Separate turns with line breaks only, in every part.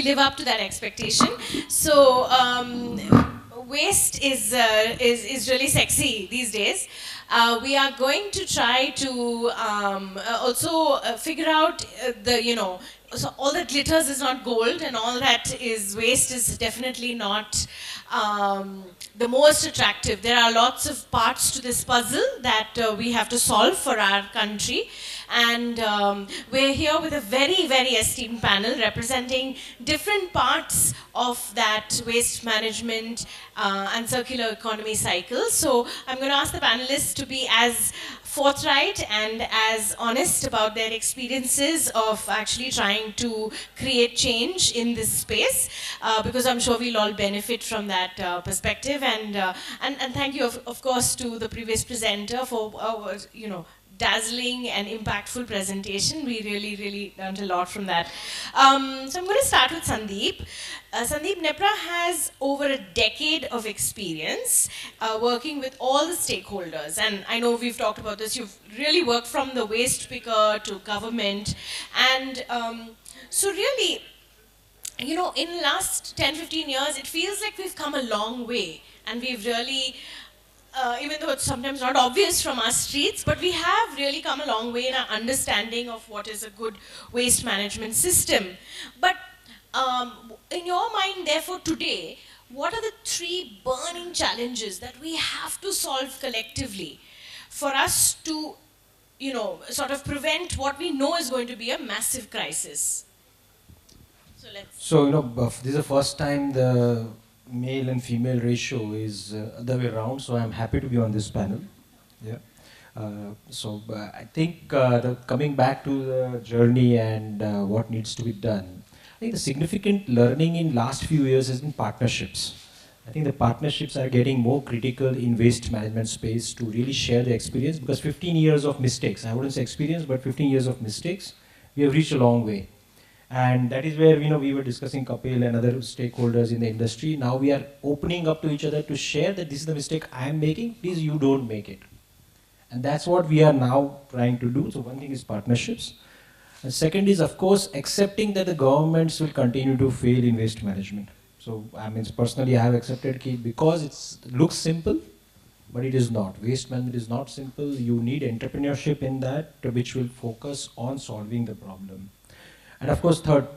live up to that expectation. So waste is really sexy these days. We are going to try to also figure out so all that glitters is not gold, and all that is waste is definitely not the most attractive. There are lots of parts to this puzzle that we have to solve for our country. And we're here with a very, very esteemed panel representing different parts of that waste management and circular economy cycle. So I'm going to ask the panelists to be as forthright and as honest about their experiences of actually trying to create change in this space, because I'm sure we'll all benefit from that perspective. And thank you, of course, to the previous presenter for dazzling and impactful presentation. We really, really learned a lot from that. So I'm going to start with Sandeep. Sandeep, NEPRA has over a decade of experience working with all the stakeholders. And I know we've talked about this. You've really worked from the waste picker to government. And so really, in the last 10, 15 years, it feels like we've come a long way. And we've really, even though it's sometimes not obvious from our streets, but we have really come a long way in our understanding of what is a good waste management system. But in your mind, therefore, today, what are the 3 burning challenges that we have to solve collectively for us to, sort of prevent what we know is going to be a massive crisis?
So, this is the first time the male and female ratio is the way around, so I'm happy to be on this panel. Yeah. I think coming back to the journey and what needs to be done, I think the significant learning in last few years has been partnerships. I think the partnerships are getting more critical in waste management space to really share the experience, because 15 years of mistakes, I wouldn't say experience, but 15 years of mistakes, we have reached a long way. And that is where we were discussing Kapil and other stakeholders in the industry. Now we are opening up to each other to share that this is the mistake I am making, please you don't make it. And that's what we are now trying to do. So one thing is partnerships. And second is, of course, accepting that the governments will continue to fail in waste management. So personally I have accepted it because it looks simple, but it is not. Waste management is not simple. You need entrepreneurship in that, which will focus on solving the problem. And of course, third,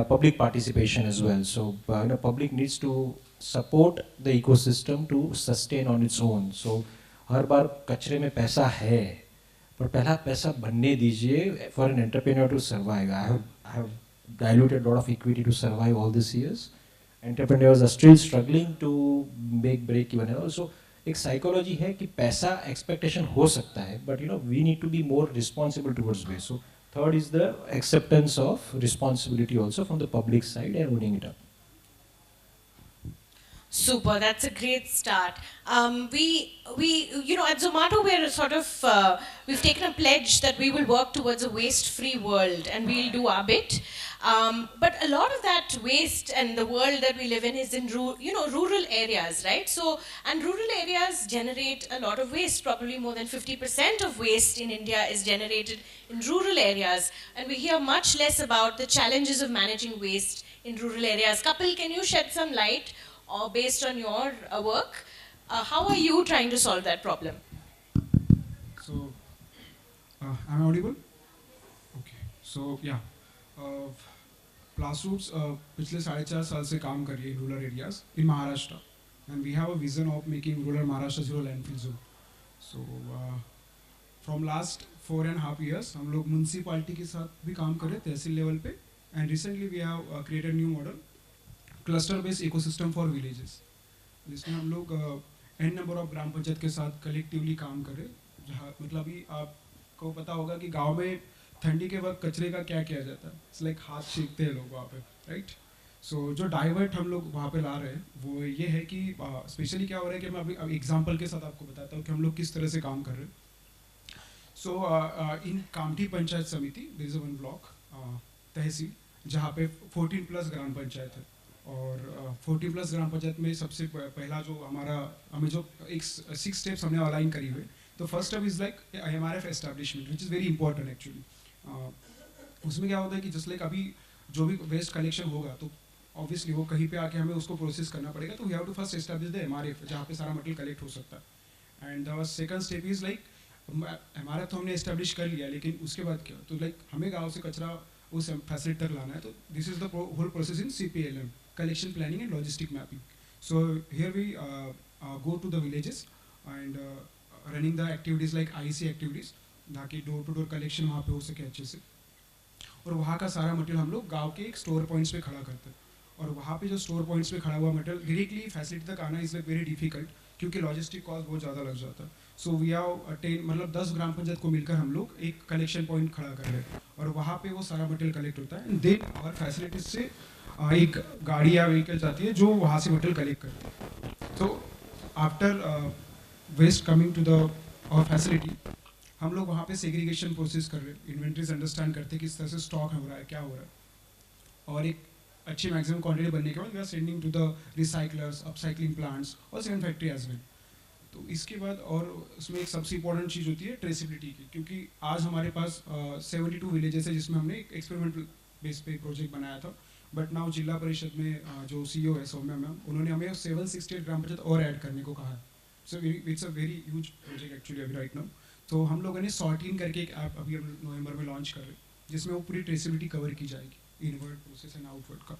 public participation as well. So public needs to support the ecosystem to sustain on its own. So हर बार कचरे में पैसा है, पर पहला पैसा बनने दीजिए for an entrepreneur to survive. I have diluted a lot of equity to survive all these years. Entrepreneurs are still struggling to make break even. And also, एक psychology है कि पैसा expectation हो सकता है, but we need to be more responsible towards waste. So third is the acceptance of responsibility also from the public side and owning it up.
Super, that's a great start. We at Zomato, we're sort of, we've taken a pledge that we will work towards a waste-free world, and we'll do our bit. But a lot of that waste and the world that we live in is in rural areas, right? So, and rural areas generate a lot of waste. Probably more than 50% of waste in India is generated in rural areas. And we hear much less about the challenges of managing waste in rural areas. Kapil, can you shed some light based on your work? How are you trying to solve that problem?
So, am I audible? Okay. So, yeah. Plastroots पिछले 4.5 साल से काम कर रही है rural areas in Maharashtra, and we have a vision of making rural Maharashtra zero landfill zone. So from last 4.5 years हम लोग municipality के साथ भी काम कर रहे हैं तहसील level पे, and recently we have created a new model, cluster based ecosystem for villages, जिसमें हम लोग n number of ग्राम पंचायत के साथ collectively काम कर रहे हैं. जहाँ मतलब अभी आपको पता होगा कि गांव में ठंडी के वक्त कचरे का क्या किया जाता है, इट्स लाइक हाथ सेकते हैं लोग वहाँ पे, राइट? सो जो डाइवर्ट हम लोग वहाँ पे ला रहे हैं वो ये है कि स्पेशली क्या हो रहा है कि मैं अभी एग्जांपल के साथ आपको बताता हूँ कि हम लोग किस तरह से काम कर रहे हैं. सो इन कामठी पंचायत समिति देयर इज वन ब्लॉक तहसील जहाँ पे 14 प्लस ग्राम पंचायत है, और 14 प्लस ग्राम पंचायत में सबसे पहला जो हमें जो एक 6 स्टेप्स हमने अलाइन करी हुए. तो first step is like IMRF establishment, which is very important actually. उसमें क्या होता है कि जस्ट लाइक अभी जो भी वेस्ट कलेक्शन होगा तो ऑब्वियसली वो कहीं पे आके हमें उसको प्रोसेस करना पड़ेगा, तो we have to first establish the MRF जहाँ पे सारा मटेरियल कलेक्ट हो सकता है। And the second step is like MRF तो हमने एस्टैब्लिश कर लिया, लेकिन उसके बाद क्या, तो लाइक हमें गाँव से कचरा उस फैसिलिटी तक लाना है, तो this is the whole process in CPLM, collection planning and logistic mapping. So here we go to the villages and running the activities like IC activities, ताकि डोर टू डोर कलेक्शन वहाँ पे हो सके अच्छे से, और वहाँ का सारा मटेरियल हम लोग गांव के एक स्टोर पॉइंट्स पे खड़ा करते हैं। और वहाँ पे जो स्टोर पॉइंट्स पे खड़ा हुआ मटेरियल डायरेक्टली फैसिलिटी तक आना इज़ लाइक वेरी डिफिकल्ट, क्योंकि लॉजिस्टिक कॉस्ट बहुत ज़्यादा लग जाता है। सो वी हैव अटेन, मतलब 10 ग्राम पंचायत को मिलकर हम लोग एक कलेक्शन पॉइंट खड़ा कर रहे हैं, और वहाँ पे वो सारा मटेरियल कलेक्ट होता है। एंड देन और फैसिलिटीज से एक गाड़ी या व्हीकल जाती है जो वहाँ से मटेरियल कलेक्ट करती है। तो after waste coming to the और फैसिलिटी, हम लोग वहाँ पे सेग्रीगेशन प्रोसेस कर रहे हैं, इन्वेंट्रीज अंडरस्टैंड करते हैं किस तरह से स्टॉक हो रहा है, क्या हो रहा है, और एक अच्छी मैक्सिमम क्वांटिटी बनने के बाद we are sending to the recyclers, upcycling plants और सेकंड फैक्ट्री एज वेल। तो इसके बाद और उसमें एक सबसे इंपॉर्टेंट चीज़ होती है ट्रेसिबिलिटी की, क्योंकि आज हमारे पास 72 विलेजेस है जिसमें हमने एक एक्सपेरिमेंटल बेस पे प्रोजेक्ट बनाया था, बट नाउ जिला परिषद में जो CEO है सौम्या मैम, उन्होंने हमें 768 ग्राम पंचायत और ऐड करने को कहा है। So it's a very huge project actually अभी राइट नाउ। तो हम लोगों ने सॉर्टिंग करके एक ऐप अभी हम नवंबर में लॉन्च कर रहे हैं, जिसमें वो पूरी ट्रेसिबिलिटी कवर की जाएगी, इनवर्ड प्रोसेस एंड आउटवर्ड का।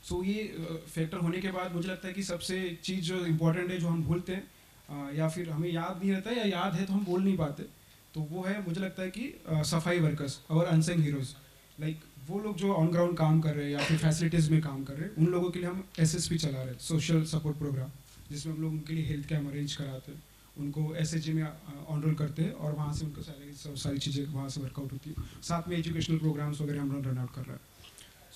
सो ये फैक्टर होने के बाद मुझे लगता है कि सबसे चीज़ जो इम्पोर्टेंट है, जो हम भूलते हैं या फिर हमें याद नहीं रहता है, या याद है तो हम बोल नहीं पाते, तो वो है मुझे लगता है कि सफाई वर्कर्स और अनसेंग हीरोज़, लाइक वो लोग जो ऑन ग्राउंड काम कर रहे हैं या फिर फैसिलिटीज़ में काम कर रहे हैं, उन लोगों के लिए हम SSP चला रहे हैं, सोशल सपोर्ट प्रोग्राम, जिसमें हम लोग उनके लिए हेल्थ कैम्प अरेंज कराते हैं, उनको SHG में ऑनरोल करते हैं, और वहाँ से उनको सैलरी सारी चीज़ें वहाँ से वर्कआउट होती है। साथ में एजुकेशनल प्रोग्राम्स वगैरह हम रन आउट कर रहे हैं।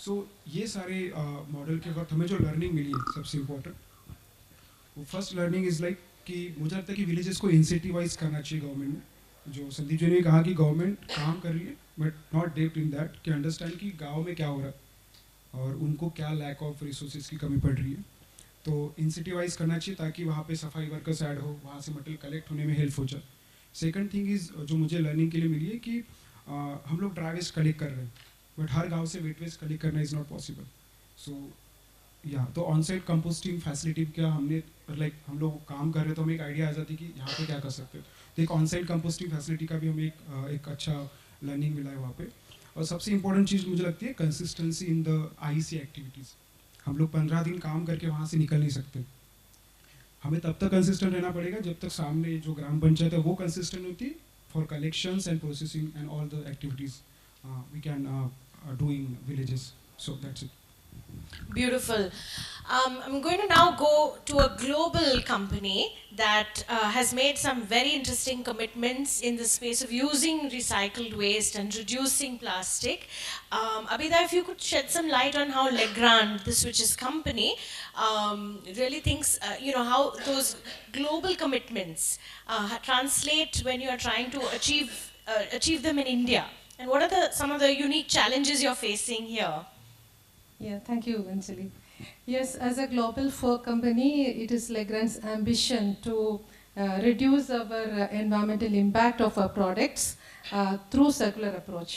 सो ये सारे मॉडल के वक्त हमें जो लर्निंग मिली है सबसे इम्पोर्टेंट, वो फर्स्ट लर्निंग इज़ लाइक कि मुझे लगता है कि विलेजेस को इंसेंटिवाइज करना चाहिए गवर्नमेंट ने। जो संदीप जी ने कहा कि गवर्नमेंट काम कर रही है, but not depth in that कि अंडरस्टैंड कि गांव में क्या हो रहा है और उनको क्या लैक ऑफ रिसोर्सेज की कमी पड़ रही है। तो इंसेंटिवाइज करना चाहिए ताकि वहाँ पे सफाई वर्कर्स ऐड हो, वहाँ से मटेरियल कलेक्ट होने में हेल्प हो जाए। सेकंड थिंग इज़ जो मुझे लर्निंग के लिए मिली है कि हम लोग ड्राई वेस्ट कलेक्ट कर रहे हैं, बट हर गाँव से वेट वेस्ट कलेक्ट करना इज़ नॉट पॉसिबल। सो या तो ऑन साइट कंपोस्टिंग फैसिलिटी क्या हमने लाइक हम लोग काम कर रहे तो हमें एक आइडिया आ जाती कि यहाँ पे क्या कर सकते हैं, तो एक ऑन साइट कंपोस्टिंग फैसिलिटी का भी हमें एक अच्छा लर्निंग मिला है वहाँ पे। और सबसे इंपॉर्टेंट चीज़ मुझे लगती है consistency in the IC activities. हम लोग 15 दिन काम करके वहाँ से निकल नहीं सकते, हमें तब तक कंसिस्टेंट रहना पड़ेगा जब तक सामने जो ग्राम पंचायत है वो कंसिस्टेंट होती है for collections and processing and all the activities we can do in villages. So that's it.
Beautiful. I'm going to now go to a global company that has made some very interesting commitments in the space of using recycled waste and reducing plastic. Abida, if you could shed some light on how Legrand, the switches company, really thinks, how those global commitments translate when you are trying to achieve them in India, and what are some of the unique challenges you're facing here?
Yeah, thank you, Anjalli. Yes, as a global folk company, it is Legrand's ambition to reduce our environmental impact of our products through circular approach.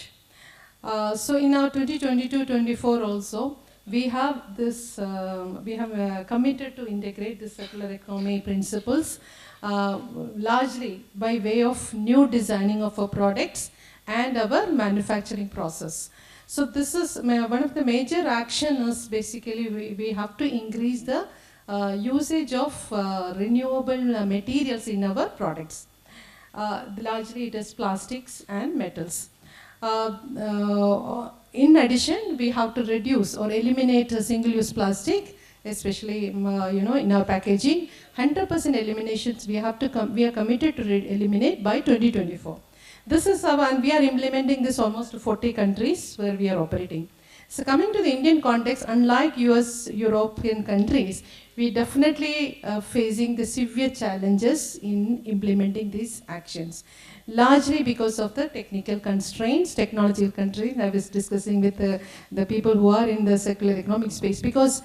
So in our 2022-24 also, we have this, committed to integrate the circular economy principles largely by way of new designing of our products and our manufacturing process. So this is one of the major actions. Basically, we have to increase the usage of renewable materials in our products. Largely it is plastics and metals. In addition, we have to reduce or eliminate single-use plastic, especially in our packaging. 100% eliminations we are committed to eliminate by 2024. This is and we are implementing this almost to 40 countries where we are operating. So coming to the Indian context, unlike US, European countries, we definitely facing the severe challenges in implementing these actions. Largely because of the technical constraints, technological constraints. I was discussing with the people who are in the circular economic space, because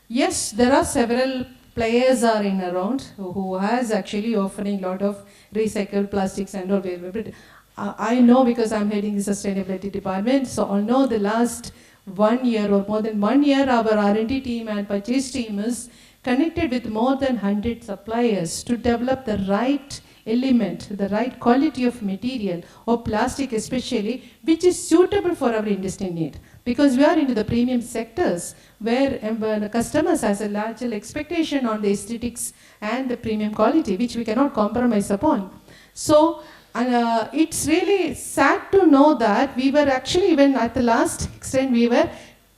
yes, there are several players are in around who has actually offering a lot of recycled plastics and all. I know because I'm heading the sustainability department, so I know the last 1 year or more than 1 year, our R&D team and purchase team is connected with more than 100 suppliers to develop the right element, the right quality of material or plastic especially, which is suitable for our industry need. Because we are into the premium sectors where the customers has a larger expectation on the aesthetics and the premium quality, which we cannot compromise upon. So it's really sad to know that we were actually, even at the last extent, we were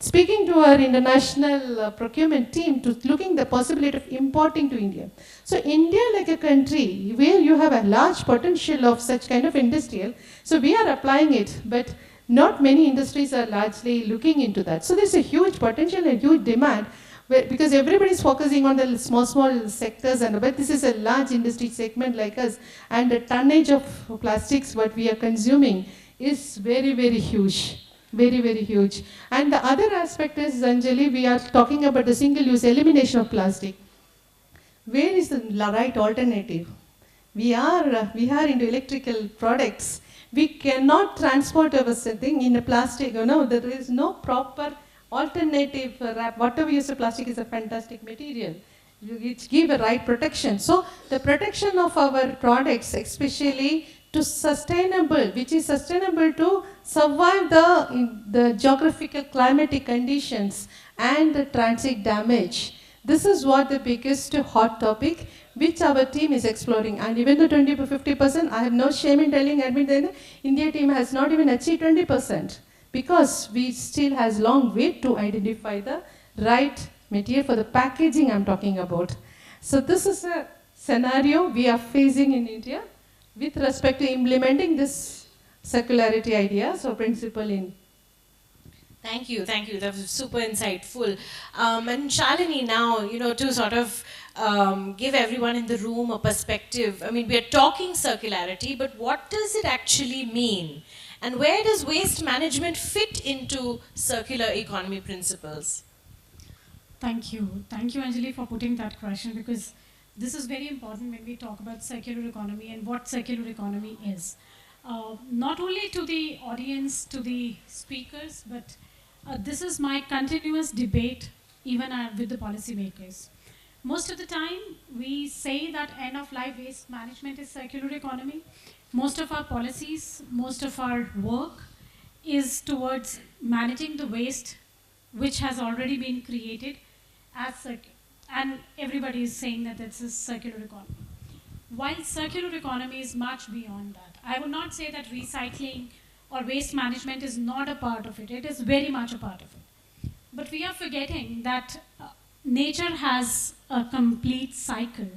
speaking to our international procurement team to looking the possibility of importing to India. So India, like a country where you have a large potential of such kind of industrial, so we are applying it, but not many industries are largely looking into that. So there's a huge potential and huge demand, because everybody is focusing on the small sectors, but this is a large industry segment like us, and the tonnage of plastics what we are consuming is very, very huge. Very, very huge. And the other aspect is, Anjali, we are talking about the single-use elimination of plastic. Where is the right alternative? We are into electrical products. We cannot transport our thing in a plastic. There is no proper alternative wrap. Whatever use of plastic is a fantastic material. It gives a right protection. So the protection of our products, especially to sustainable, which is sustainable to survive the geographical climatic conditions and the transit damage. This is what the biggest hot topic which our team is exploring. And even the 20 to 50%, I have no shame in telling, admit that the India team has not even achieved 20%, because we still has long way to identify the right material for the packaging I'm talking about. So this is a scenario we are facing in India with respect to implementing this circularity ideas or principle in.
Thank you. That was super insightful. And Shalini, now, to sort of give everyone in the room a perspective. I mean, we are talking circularity, but what does it actually mean? And where does waste management fit into circular economy principles?
Thank you. Thank you, Anjali, for putting that question, because this is very important when we talk about circular economy and what circular economy is. Not only to the audience, to the speakers, but this is my continuous debate even with the policymakers. Most of the time, we say that end-of-life waste management is circular economy. Most of our policies, most of our work is towards managing the waste which has already been created as circular. And everybody is saying that this is circular economy. While circular economy is much beyond that. I would not say that recycling or waste management is not a part of it. It is very much a part of it. But we are forgetting that nature has a complete cycle,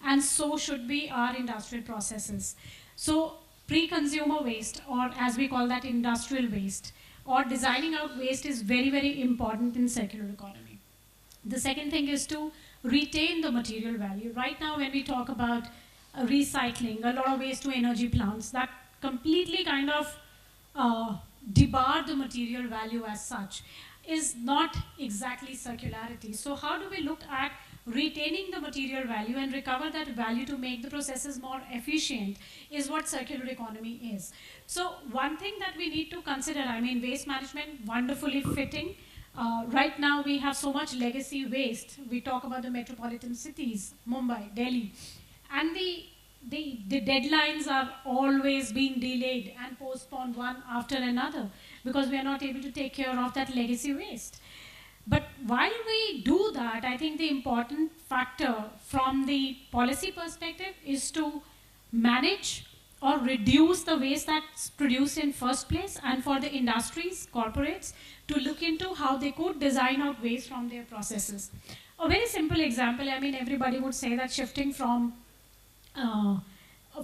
and so should be our industrial processes. So pre-consumer waste, or as we call that industrial waste, or designing out waste is very, very important in circular economy. The second thing is to retain the material value. Right now when we talk about recycling, a lot of waste to energy plants, that completely kind of debar the material value as such, is not exactly circularity. So how do we look at retaining the material value and recover that value to make the processes more efficient is what circular economy is. So one thing that we need to consider, I mean, waste management, wonderfully fitting. Right now we have so much legacy waste. We talk about the metropolitan cities, Mumbai, Delhi, and the deadlines are always being delayed and postponed one after another because we are not able to take care of that legacy waste. But while we do that, I think the important factor from the policy perspective is to manage or reduce the waste that's produced in first place, and for the industries, corporates, to look into how they could design out waste from their processes. A very simple example, I mean, everybody would say that shifting from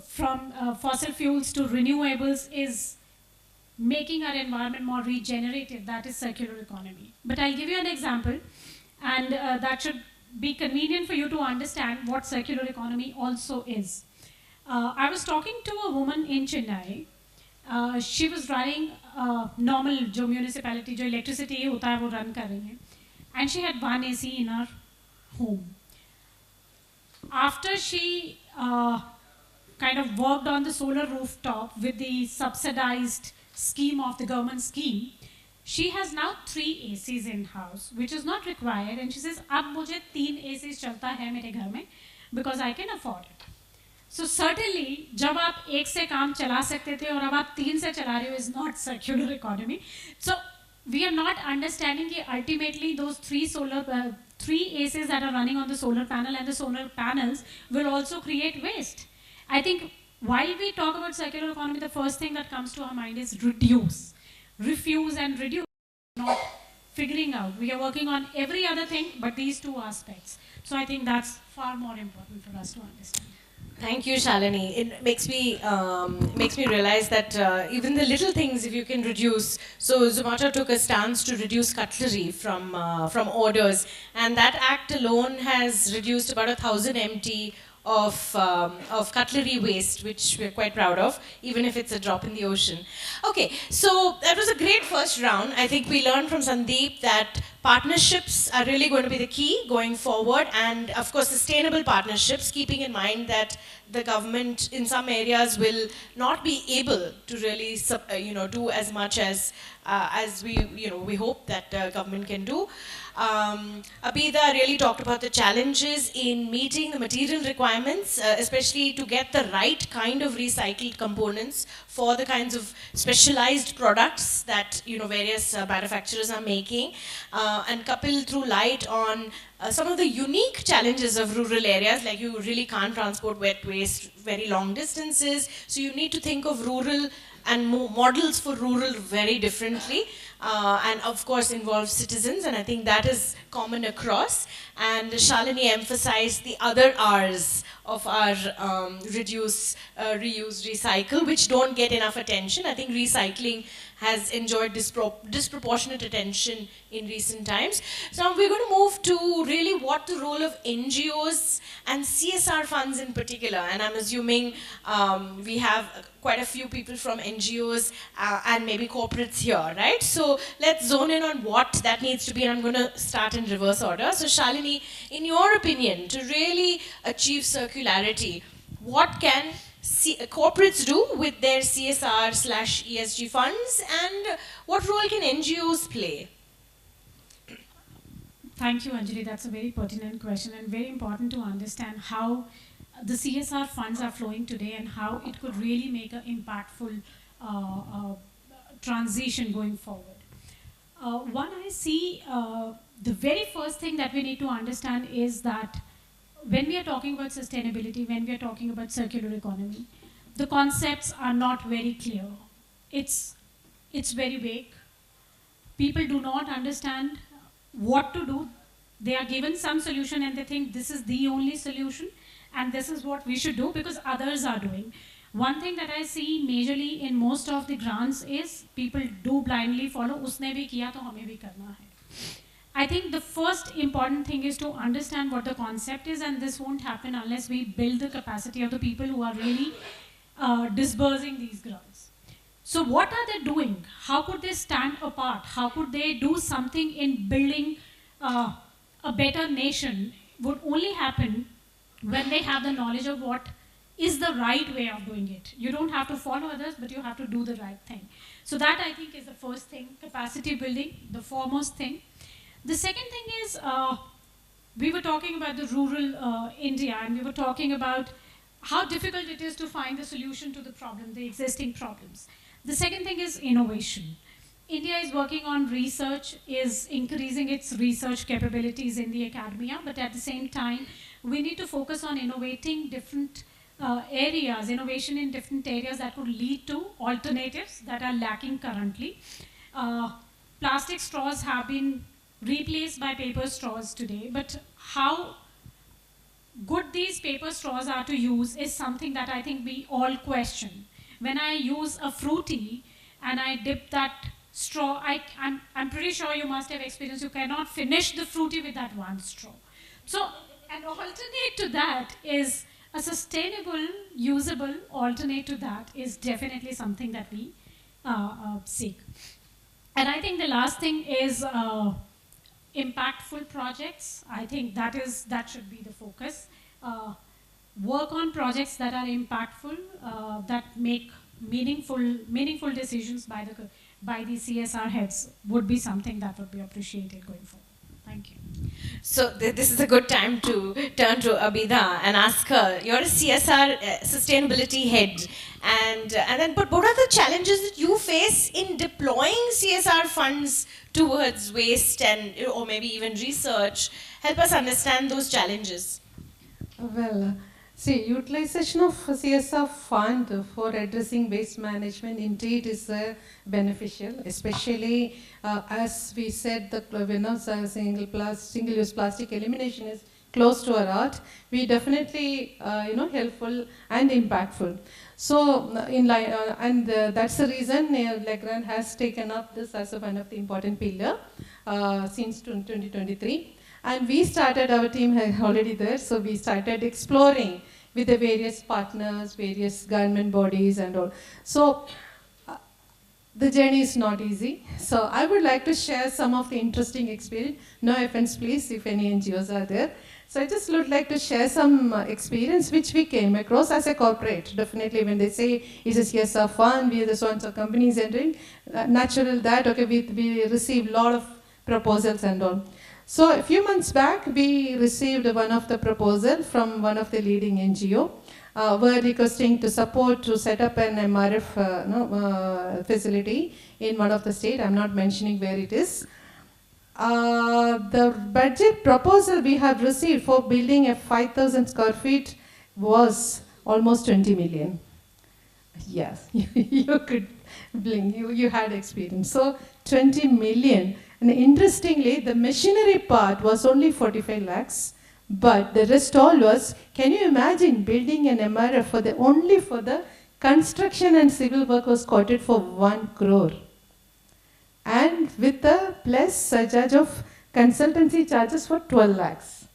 fossil fuels to renewables is making our environment more regenerative. That is circular economy. But I'll give you an example, and that should be convenient for you to understand what circular economy also is. I was talking to a woman in Chennai. She was running normal जो municipality जो electricity होता है वो run कर रही है, and she had one AC in her home. After she kind of worked on the solar rooftop with the subsidized scheme of the government scheme, She has now 3 ACs in house, which is not required, and she says, "Ab mujhe 3 ACs chalta hai mere ghar mein because I can afford it." So certainly, जब आप एक से काम चला सकते थे और अब आप 3 से चला रहे हो is not circular economy. So we are not understanding that ultimately those 3 ACs that are running on the solar panel and the solar panels will also create waste. I think while we talk about circular economy, the first thing that comes to our mind is reduce, refuse and reduce, not figuring out. We are working on every other thing but these 2 aspects. So I think that's far more important for us to understand.
Thank you, Shalini. It makes me realize that even the little things, if you can reduce. So Zomato took a stance to reduce cutlery from orders, and that act alone has reduced about 1,000 MT of cutlery waste, which we're quite proud of, even if it's a drop in the ocean. Okay, so that was a great first round. I think we learned from Sandeep that partnerships are really going to be the key going forward, and of course sustainable partnerships, keeping in mind that the government in some areas will not be able to really do as much as we hope that government can do. Abida really talked about the challenges in meeting the material requirements, especially to get the right kind of recycled components for the kinds of specialized products that various manufacturers are making. And Kapil threw light on some of the unique challenges of rural areas, like you really can't transport wet waste very long distances, so you need to think of rural and models for rural very differently, and of course involve citizens, and I think that is common across. And Shalini emphasized the other R's of our reduce, reuse, recycle, which don't get enough attention. I think recycling has enjoyed disproportionate attention in recent times. So now we're going to move to really what the role of NGOs and CSR funds in particular, and I'm assuming we have quite a few people from NGOs and maybe corporates here, right? So let's zone in on what that needs to be, and I'm going to start in reverse order. So Shalini, in your opinion, to really achieve circularity, what can corporates do with their CSR/ESG funds, and what role can NGOs play?
Thank you, Anjali. That's a very pertinent question and very important to understand how the CSR funds are flowing today and how it could really make an impactful transition going forward. One, I see the very first thing that we need to understand is that when we are talking about sustainability, when we are talking about circular economy, the concepts are not very clear. It's very vague. People do not understand what to do. They are given some solution and they think this is the only solution and this is what we should do because others are doing. One thing that I see majorly in most of the grants is people do blindly follow, usne bhi kiya to hame bhi karna hai. I think the first important thing is to understand what the concept is, and this won't happen unless we build the capacity of the people who are really disbursing these grants. So what are they doing? How could they stand apart? How could they do something in building a better nation? Would only happen when they have the knowledge of what is the right way of doing it. You don't have to follow others, but you have to do the right thing. So that I think is the first thing, capacity building, the foremost thing. The second thing is, we were talking about the rural India, and we were talking about how difficult it is to find the solution to the problem, the existing problems. The second thing is innovation. India is working on research, is increasing its research capabilities in the academia, but at the same time, we need to focus on innovating different areas, innovation in different areas that could lead to alternatives that are lacking currently. Plastic straws have been replaced by paper straws today, but how good these paper straws are to use is something that I think we all question. When I use a fruity and I dip that straw, I'm pretty sure you must have experienced, you cannot finish the fruity with that one straw. So an alternate to that is a sustainable, usable alternate to that is definitely something that we seek. And I think the last thing is impactful projects. I think that should be the focus. Work on projects that are impactful, that make meaningful decisions by by the CSR heads would be something that would be appreciated going forward. Thank you.
So this is a good time to turn to Abida and ask her. You're a CSR sustainability head, but what are the challenges that you face in deploying CSR funds towards waste and or maybe even research? Help us understand those challenges.
Well, see, utilization of CSR fund for addressing waste management indeed is beneficial, especially as we said, the single-use plastic elimination is close to our heart. We definitely, helpful and impactful. So, that's the reason Legrand has taken up this as one of the important pillar since 2023. And we started, our team already there, so we started exploring with the various partners, various government bodies and all. So the journey is not easy. So I would like to share some of the interesting experience. No offense please if any NGOs are there. So I just would like to share some experience which we came across as a corporate. Definitely when they say it's a CSR fund, we are the so-and-so companies entering, natural that, okay, we receive a lot of proposals and all. So a few months back, we received one of the proposal from one of the leading NGO. Were requesting to support to set up an MRF facility in one of the state. I'm not mentioning where it is. The budget proposal we have received for building a 5,000 square feet was almost 20 million. Yes, you could blink, you had experience. So 20 million. And interestingly, the machinery part was only 45 lakhs, but the rest all was, can you imagine building an MRF only for the construction and civil work was quoted for 1 crore. And with the plus surcharge of consultancy charges for 12 lakhs.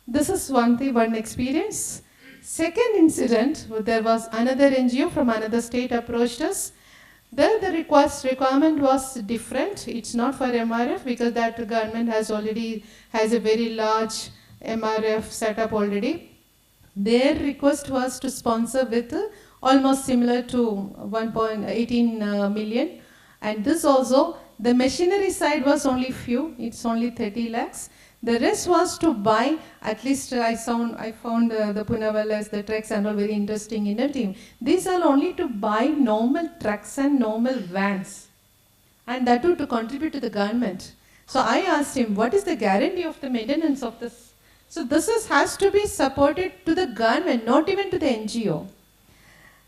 This is one thing, one experience. Second incident, there was another NGO from another state approached us. There the requirement was different. It's not for MRF because that government has a very large MRF setup already. Their request was to sponsor with almost similar to 1.18 million. And this also, the machinery side was only few, it's only 30 lakhs. The rest was to buy, at least I found the Punavallas, the trucks and all very interesting in the team. These are only to buy normal trucks and normal vans. And that too to contribute to the government. So I asked him, what is the guarantee of the maintenance of this? So this has to be supported to the government, not even to the NGO.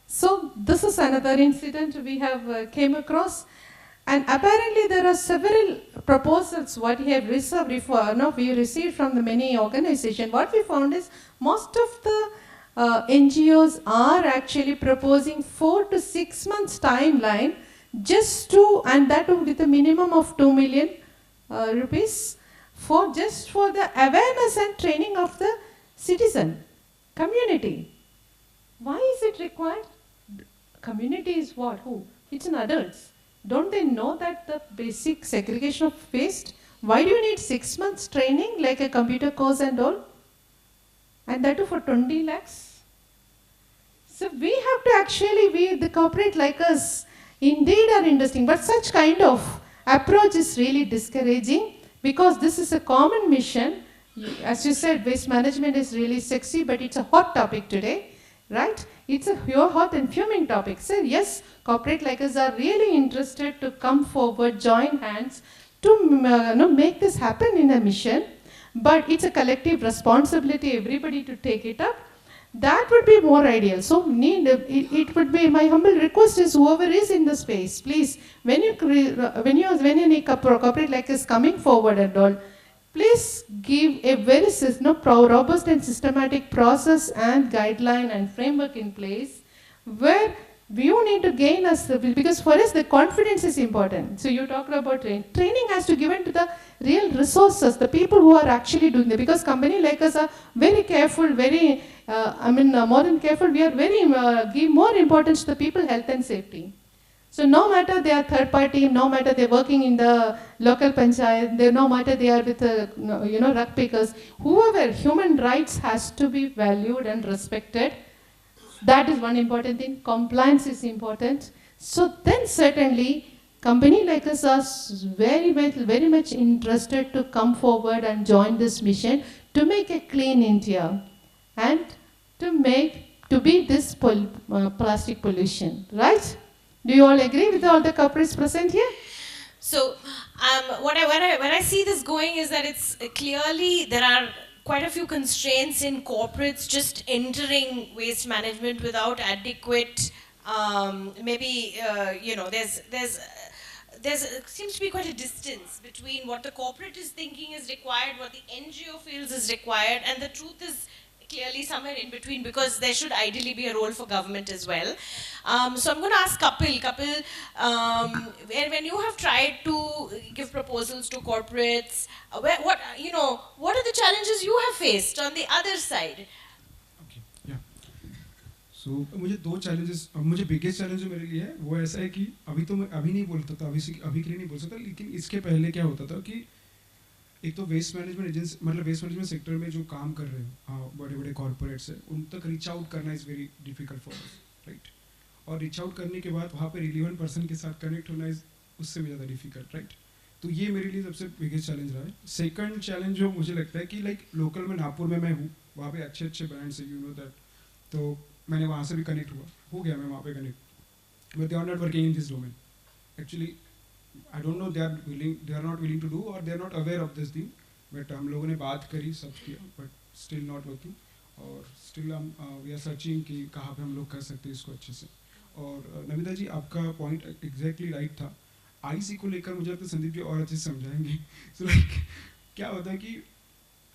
So this is another incident we have came across. And apparently there are several proposals what we have we received from the many organizations. What we found is most of the NGOs are actually proposing 4 to 6 months timeline just to, and that with a minimum of 2 million rupees just for the awareness and training of the citizen, community. Why is it required? Community is what? Who? It's in adults. Don't they know that the basic segregation of waste? Why do you need 6 months training like a computer course and all? And that too for 20 lakhs? So we have to actually, the corporate like us, indeed are interesting, but such kind of approach is really discouraging because this is a common mission. As you said, waste management is really sexy, but it's a hot topic today, right? It's a hot and fuming topic. So yes, corporate like us are really interested to come forward, join hands to make this happen in a mission. But it's a collective responsibility, everybody to take it up. That would be more ideal. So it would be, my humble request is whoever is in the space, please, when any corporate like us coming forward and all, please give a very robust and systematic process and guideline and framework in place where you need to gain us, because for us the confidence is important. So you talked about training. Training has to be given to the real resources, the people who are actually doing it, because company like us are very careful, very, more than careful, we are very, give more importance to the people health and safety. So no matter they are third party, no matter they are working in the local panchayat, no matter they are with rug pickers, whoever, human rights has to be valued and respected. That is one important thing. Compliance is important. So then certainly company like us are very much interested to come forward and join this mission to make a clean India and to beat this plastic pollution, right? Do you all agree with all the corporates present here?
So, when I see this going is that it's clearly there are quite a few constraints in corporates just entering waste management without adequate, there's seems to be quite a distance between what the corporate is thinking is required, what the NGO feels is required, and the truth is clearly somewhere in between, because there should ideally be a role for government as well. So I'm going to ask Kapil. Kapil, when you have tried to give proposals to corporates, what are the challenges you have faced on the other side?
Okay, yeah. So मुझे दो challenges, मुझे biggest challenge जो मेरे लिए है वो ऐसा है कि अभी तो मैं अभी नहीं बोलता था, अभी के लिए नहीं बोल सकता, लेकिन इसके पहले क्या होता था कि एक तो वेस्ट मैनेजमेंट एजेंसी, मतलब वेस्ट मैनेजमेंट सेक्टर में जो काम कर रहे हैं बड़े बड़े कॉर्पोरेट्स हैं, उन तक रीच आउट करना is very difficult for us, right? और रीच आउट करने के बाद वहाँ पे रिलीवेंट पर्सन के साथ कनेक्ट होना इज उससे भी ज़्यादा डिफिकल्ट, राइट? तो ये मेरे लिए सबसे बिगेस्ट चैलेंज रहा है. सेकंड चैलेंज जो मुझे लगता है कि लाइक लोकल में नागपुर में मैं हूँ, वहाँ पे अच्छे अच्छे ब्रांड्स है, यू नो दैट, तो मैंने वहाँ से भी कनेक्ट हो गया मैं वहाँ पे connect, but they are not working in this domain actually. I don't know, they are not willing to do और they are not aware of this thing, but हम लोगों ने बात करी, सब किया, बट स्टिल नॉट वर्किंग. और still हम वी आर सर्चिंग कि कहाँ पे हम लोग कर सकते हैं इसको अच्छे से. और नमिता जी आपका पॉइंट एग्जैक्टली राइट था. आईसी को लेकर मुझे लगता है संदीप जी और अच्छे से समझाएंगे. सो लाइक क्या होता है कि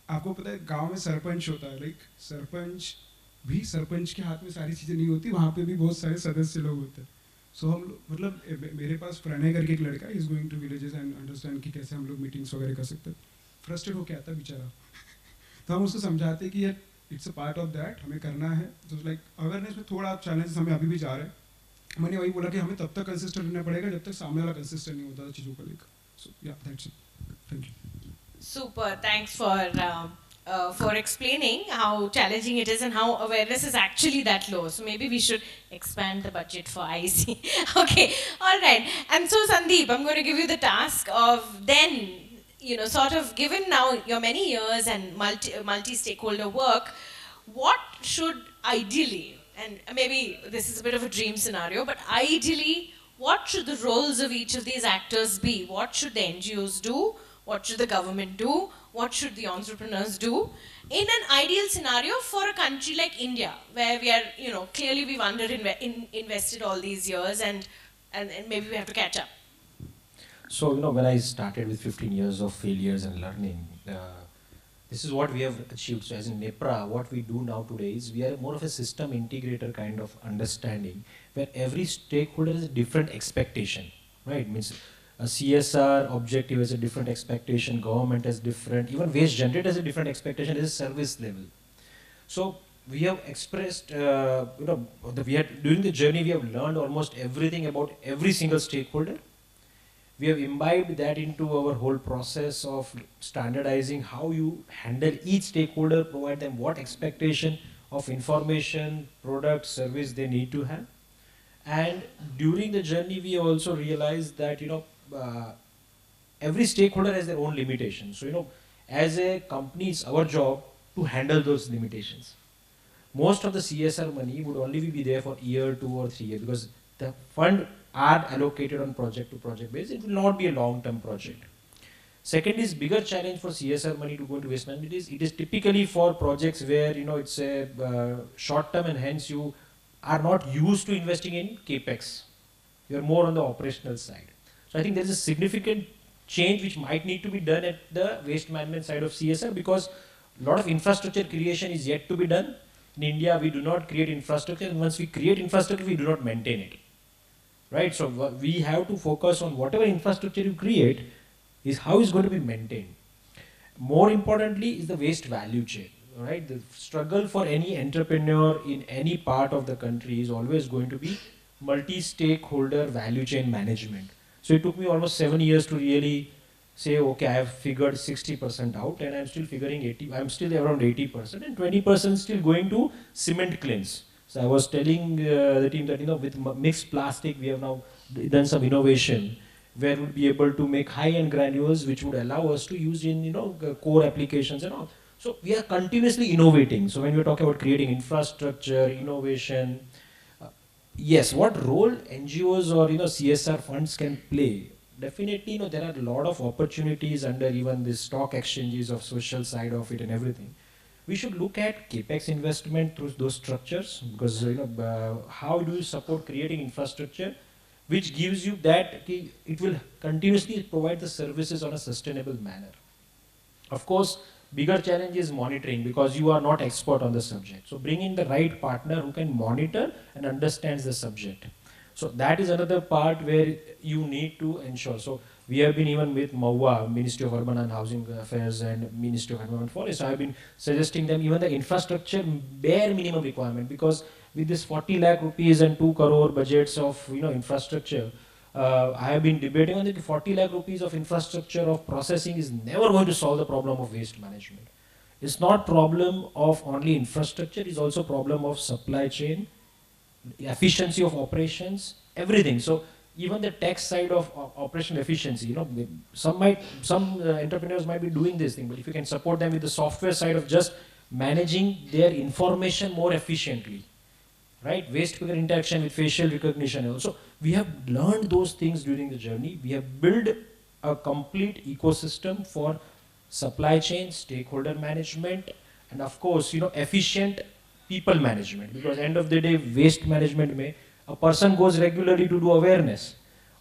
आपको पता है गांव में सरपंच होता है, लाइक सरपंच भी, सरपंच के हाथ में सारी चीज़ें नहीं होती, वहाँ पे भी बहुत सारे सदस्य लोग होते हैं. सो हम मतलब मेरे पास प्रणय करके एक लड़का is going to villages and understand कि कैसे हम लोग मीटिंग्स वगैरह कर सकते हैं. फ्रस्ट्रेट होके आता बेचारा. तो हम उसको समझाते कि यार it's a part of that, हमें करना है. तो लाइक अवेयरनेस में थोड़ा चैलेंजेस हमें अभी भी जा रहे हैं. मैंने वही बोला कि हमें तब तक कंसिस्टेंट रहना पड़ेगा जब तक सामने वाला कंसिस्टेंट नहीं होता चीज़ों को लेकर. सो या that's it. Thank you.
Super. Thanks for explaining how challenging it is and how awareness is actually that low. So maybe we should expand the budget for IC. Okay. All right. And so Sandeep, I'm going to give you the task of then, sort of given now your many years and multi-stakeholder work, what should ideally, and maybe this is a bit of a dream scenario, but ideally, what should the roles of each of these actors be? What should the NGOs do? What should the government do? What should the entrepreneurs do? In an ideal scenario for a country like India, where we are, clearly we've invested all these years and maybe we have to catch up.
So, when I started with 15 years of failures and learning, this is what we have achieved. So as in NEPRA, what we do now today is we are more of a system integrator kind of understanding, where every stakeholder has a different expectation, right? Means a CSR objective has a different expectation, government has different, even waste generator has a different expectation as a service level. So we have expressed, during the journey we have learned almost everything about every single stakeholder. We have imbibed that into our whole process of standardizing how you handle each stakeholder, provide them what expectation of information, product, service they need to have. And during the journey we also realized that, every stakeholder has their own limitations. So, as a company, it's our job to handle those limitations. Most of the CSR money would only be there for year, 2 or 3 years, because the fund are allocated on project to project basis. It will not be a long-term project. Second is bigger challenge for CSR money to go into waste management is it is typically for projects where it's a short term and hence you are not used to investing in capex. You are more on the operational side. So I think there is a significant change which might need to be done at the waste management side of CSR, because a lot of infrastructure creation is yet to be done. In India, we do not create infrastructure, and once we create infrastructure, we do not maintain it. Right? So we have to focus on whatever infrastructure you create is how it's going to be maintained. More importantly is the waste value chain. Right? The struggle for any entrepreneur in any part of the country is always going to be multi-stakeholder value chain management. So it took me almost 7 years to really say, okay, I have figured 60% out and I'm still figuring 80, I'm still around 80% and 20% still going to cement cleanse. So I was telling the team that, with mixed plastic, we have now done some innovation where we'll be able to make high-end granules which would allow us to use in, core applications and all. So we are continuously innovating. So when we're talking about creating infrastructure, innovation, yes, what role NGOs or, CSR funds can play? Definitely, there are a lot of opportunities under even the stock exchanges of social side of it and everything. We should look at capex investment through those structures, because how do you support creating infrastructure which gives you that it will continuously provide the services on a sustainable manner. Of course, bigger challenge is monitoring, because you are not expert on the subject. So bring in the right partner who can monitor and understands the subject. So that is another part where you need to ensure. So we have been even with MOA, Ministry of Urban and Housing Affairs, and Ministry of Environment and Forest. I have been suggesting them even the infrastructure bare minimum requirement, because with this 40 lakh rupees and 2 crore budgets of infrastructure, I have been debating on the 40 lakh rupees of infrastructure of processing is never going to solve the problem of waste management. It's not problem of only infrastructure, it's also problem of supply chain, efficiency of operations, everything. So even the tech side of operational efficiency, some entrepreneurs might be doing this thing, but if you can support them with the software side of just managing their information more efficiently, right? Waste picker interaction with facial recognition also. We have learned those things during the journey. We have built a complete ecosystem for supply chain, stakeholder management, and of course, efficient people management. Because end of the day, waste management may, a person goes regularly to do awareness,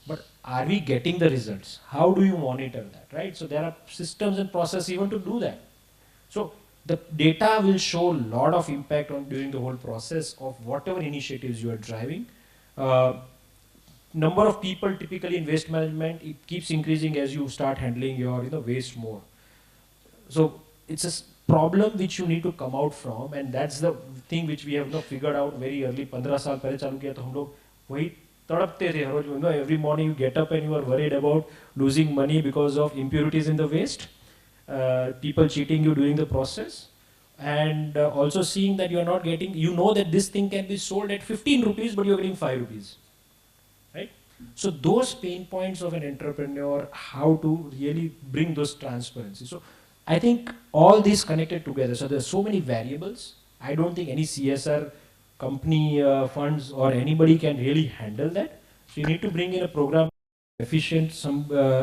but are we getting the results? How do you monitor that, right? So there are systems and processes even to do that. So the data will show a lot of impact on during the whole process of whatever initiatives you are driving. Number of people typically in waste management, it keeps increasing as you start handling your waste more. So it's a problem which you need to come out from, and that's the thing which we have figured out very early. 15 साल पहले चालू किया तो हम लोग वही तड़पते थे हर रोज. Every morning you get up and you are worried about losing money because of impurities in the waste. People cheating you during the process, and also seeing that you are not getting, that this thing can be sold at 15 rupees, but you are getting 5 rupees, right? So those pain points of an entrepreneur, how to really bring those transparency. So I think all these connected together. So there's so many variables. I don't think any CSR company, funds or anybody can really handle that. So you need to bring in a program, efficient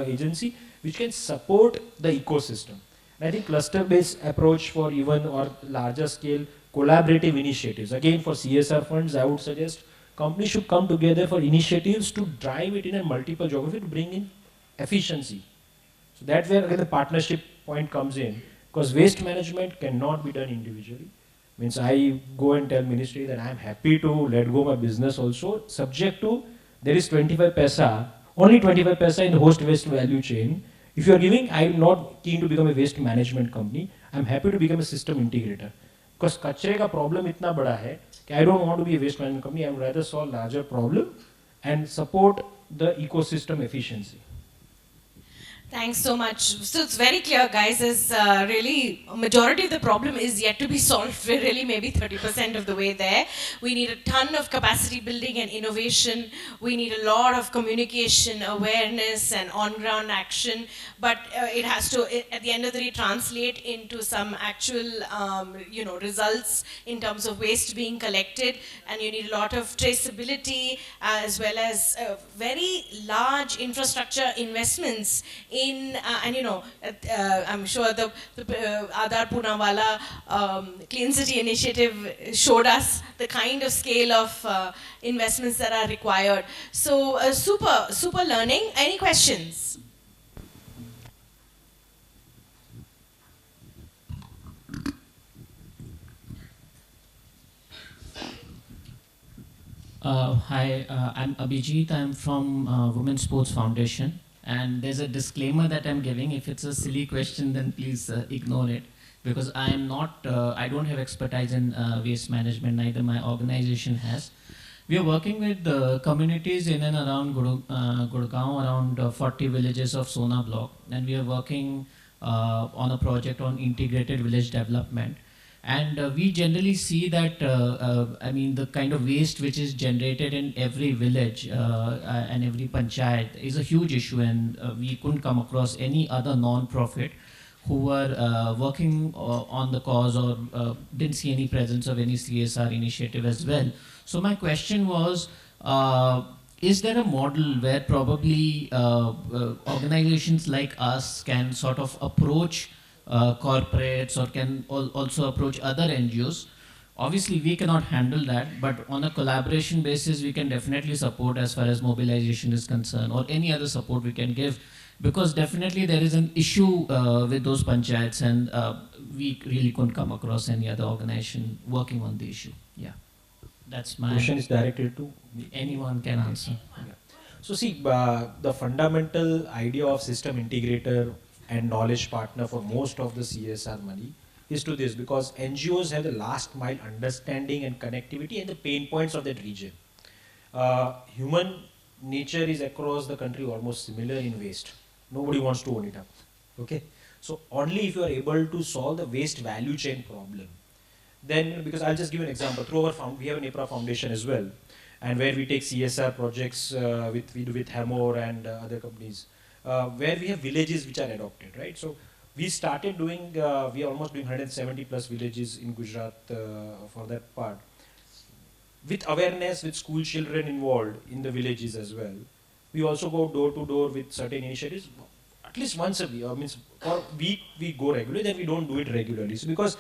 agency which can support the ecosystem. And I think cluster-based approach for even or larger scale collaborative initiatives. Again, for CSR funds, I would suggest companies should come together for initiatives to drive it in a multiple geography to bring in efficiency. So that's where again the partnership point comes in, because waste management cannot be done individually. Means I go and tell ministry that I am happy to let go my business also, subject to there is 25 paisa, only 25 paisa in the host waste value chain. If you are giving, I am not keen to become a waste management company. I am happy to become a system integrator. Because kachre ka problem itna bada hai, I don't want to be a waste management company. I would rather solve larger problem and support the ecosystem efficiency.
Thanks so much. So it's very clear, guys, is really a majority of the problem is yet to be solved. We're really maybe 30% of the way there. We need a ton of capacity building and innovation. We need a lot of communication, awareness, and on-ground action. But it has to, at the end of the day, translate into some actual, results in terms of waste being collected. And you need a lot of traceability as well as very large infrastructure investments in, I'm sure the Aadhaar Poonawala Clean City initiative showed us the kind of scale of investments that are required. So super learning. Any questions?
Hi, I'm Abhijit. I'm from Women's Sports Foundation. And there's a disclaimer that I'm giving. If it's a silly question, then please ignore it. Because I don't have expertise in waste management, neither my organization has. We are working with communities in and around Gurgaon, around 40 villages of Sona block. And we are working on a project on integrated village development. And we generally see that, I mean, the kind of waste which is generated in every village and every panchayat is a huge issue, and we couldn't come across any other non-profit who were working on the cause, or didn't see any presence of any CSR initiative as well. So my question was, is there a model where probably organizations like us can sort of approach corporates, or can also approach other NGOs? Obviously, we cannot handle that, but on a collaboration basis, we can definitely support as far as mobilization is concerned, or any other support we can give, because definitely there is an issue with those panchayats, and we really couldn't come across any other organization working on the issue. Yeah, that's my
Question is directed to me.
Anyone can answer.
Yeah. So see, the fundamental idea of system integrator and knowledge partner for most of the CSR money is to this, because NGOs have the last mile understanding and connectivity and the pain points of that region. Human nature is across the country almost similar in waste. Nobody wants to own it up. Okay? So only if you are able to solve the waste value chain problem, then, because I'll just give an example. Through our we have an NEPRA foundation as well, and where we take CSR projects we do with Hamor and other companies, where we have villages which are adopted, right? So we started doing, we are almost doing 170 plus villages in Gujarat for that part. With awareness, with school children involved in the villages as well. We also go door to door with certain initiatives, at least once a week, means for week we go regularly, then we don't do it regularly. So because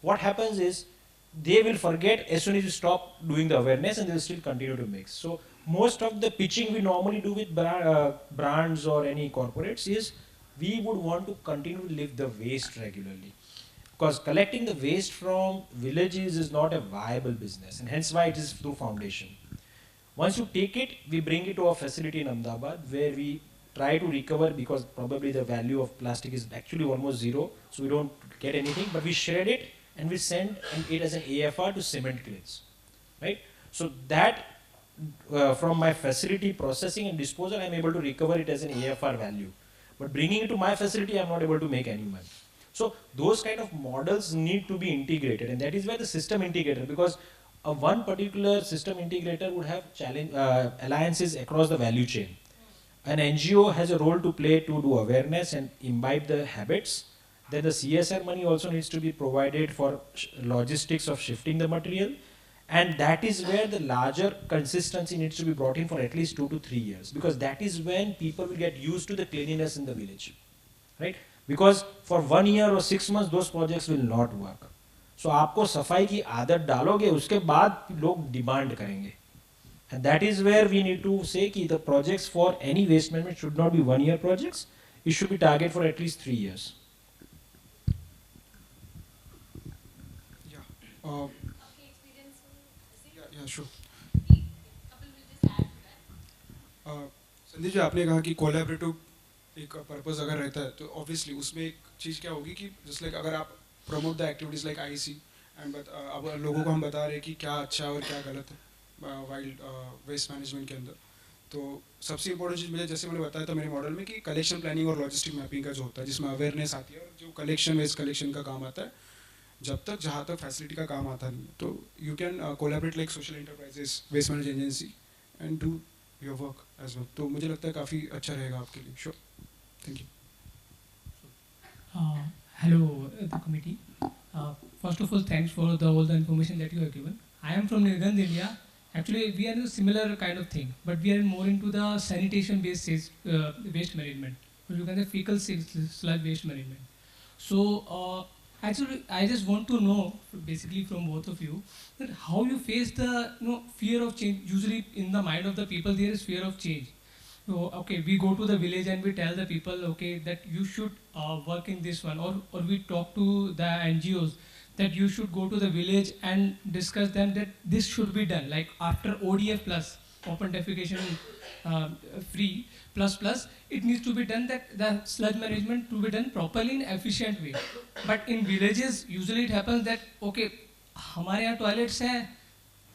what happens is, they will forget as soon as you stop doing the awareness, and they will still continue to mix. So most of the pitching we normally do with brands or any corporates is, we would want to continue to lift the waste regularly. Because collecting the waste from villages is not a viable business, and hence why it is through foundation. Once you take it, we bring it to a facility in Ahmedabad where we try to recover, because probably the value of plastic is actually almost zero, so we don't get anything, but we shred it and we send it as an AFR to cement kilns, right? So that from my facility processing and disposal, I'm able to recover it as an AFR value. But bringing it to my facility, I'm not able to make any money. So those kind of models need to be integrated, and that is where the system integrator, because one particular system integrator would have alliances across the value chain. An NGO has a role to play to do awareness and imbibe the habits. Then the CSR money also needs to be provided for logistics of shifting the material. And that is where the larger consistency needs to be brought in for at least 2 to 3 years, because that is when people will get used to the cleanliness in the village, right? Because for 1 year or 6 months, those projects will not work. So आपको सफाई की आदत डालोगे, उसके बाद लोग demand करेंगे. And that is where we need to say that the projects for any waste management should not be 1 year projects. It should be targeted for at least 3 years.
Yeah. Yeah, sure. Sandeep ji, आपने कहा कि collaborative एक purpose अगर रहता है, तो obviously उसमें एक चीज़ क्या होगी कि जस्ट लाइक अगर आप promote the activities like IC and अब लोगों को हम बता रहे हैं कि क्या अच्छा है और क्या गलत है वाइल्ड वेस्ट मैनेजमेंट के अंदर, तो सबसे इंपॉर्टेंट चीज़ मुझे, जैसे मैंने बताया था मेरे मॉडल में, कि कलेक्शन प्लानिंग और लॉजिस्टिक मैपिंग का जो होता है, जिसमें अवेयरनेस आती है और जो कलेक्शन वेस्ट कलेक्शन का काम आता है, जब तक जहाँ तक फैसिलिटी का काम आता नहीं है, तो you can collaborate like social enterprises, waste management agency and do your work as well. तो मुझे लगता है काफ़ी अच्छा रहेगा आपके लिए. Sure. Thank you.
Hello, the committee. First of all, thanks for all the information that you have given. I am from Legrand, India. Actually, we are in a similar kind of thing, but we are more into the sanitation-based waste management. You can say fecal sludge waste management. So, actually, I just want to know, basically from both of you, that how you face the fear of change. Usually, in the mind of the people, there is fear of change. So, okay, we go to the village and we tell the people, okay, that you should work in this one, or we talk to the NGOs that you should go to the village and discuss them that this should be done, like after ODF plus, open defecation free plus, it needs to be done, that the sludge management to be done properly in efficient way. But in villages, usually it happens that, okay, हमारे यहाँ toilets हैं,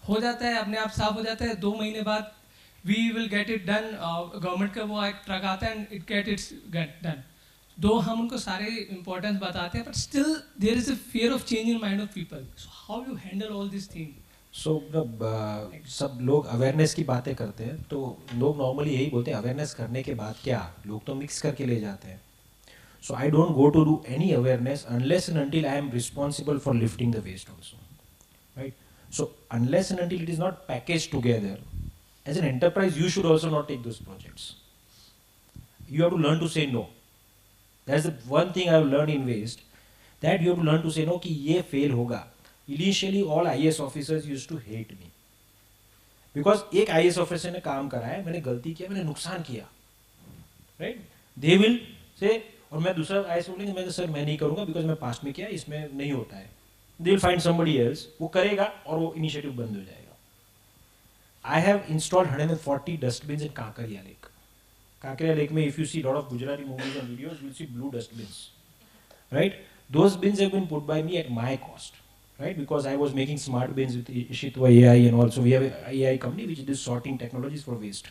हो जाता है, अपने आप साफ हो जाता है, 2 महीने बाद we will get it done. Government का वो एक ट्रक आता है and it get done. दो हम उनको सारे इम्पोर्टेंस बताते हैं, but still there is a fear of change in mind of people. So how you handle all these things?
सो सब लोग अवेयरनेस की बातें करते हैं तो लोग नॉर्मली यही बोलते हैं अवेयरनेस करने के बाद क्या, लोग तो मिक्स करके ले जाते हैं. So I don't go to do any awareness unless and until I am responsible for lifting the waste also, right? So unless and until it is not packaged together, as an enterprise you should also not take those projects. You have to learn to say no. That's the one thing I have learned in waste, that you have to learn to say no कि ये fail होगा. Initially all IAS officers used to hate me because एक IAS officer ने काम करा है, मैंने गलती किया, मैंने नुकसान किया, right? They will say, और मैं दूसरा IAS बोलेंगे, मैं सर मैं नहीं करूँगा because मैं पास्ट में किया, इसमें नहीं होता है. They will find somebody else, वो करेगा और वो initiative बंद हो जाएगा. I have installed 140 dustbins in Kankariya Lake. Kankariya Lake में if you see lot of Gujarati movies and videos, you will see blue dustbins, right? Those bins have been put by me at my cost, right? Because I was making smart bins with Ishitwa AI and also we have an AI company which is sorting technologies for waste.